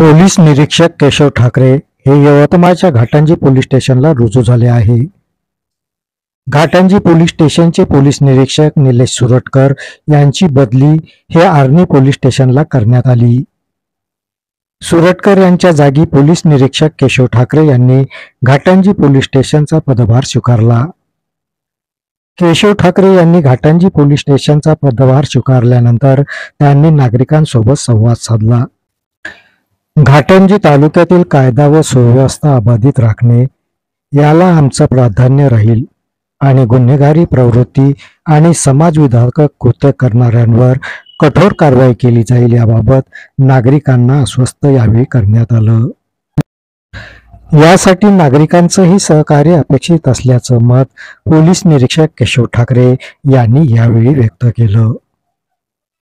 Police निरीक्षक केशव ठाकरे हे यवतमाळच्या घाटंजी पोलीस स्टेशनला रुजू झाले आहे। घाटंजी पोलीस स्टेशनचे पोलीस निरीक्षक निलेश सुरटकर यांची बदली हे आर्णी पोलीस स्टेशनला करण्यात आली। सुरटकर यांच्या जागी पोलीस निरीक्षक केशव ठाकरे यांनी घाटंजी पोलीस स्टेशनचा पदभार स्वीकारला। केशव ठाकरे यांनी घाटंजी पोलीस स्टेशनचा पदभार स्वीकारल्यानंतर त्यांनी नागरिकांसोबत संवाद साधला। घाटंजी तालुक्यातील कायदा व सुव्यवस्था अबाधित राखणे याला आमचं प्राधान्य राहील आणि गुन्हेगारी प्रवृत्ती आणि समाजविघातक कृत्य करणाऱ्यांवर कठोर कारवाई केली जाईल याबाबत नागरिकांना आश्वस्त यावेळी करण्यात आलं। यासाठी नागरिकांचंही सहकार्य अपेक्षित असल्याचं मत पोलीस निरीक्षक केशव ठाकरे यांनी यावेळी व्यक्त केलं।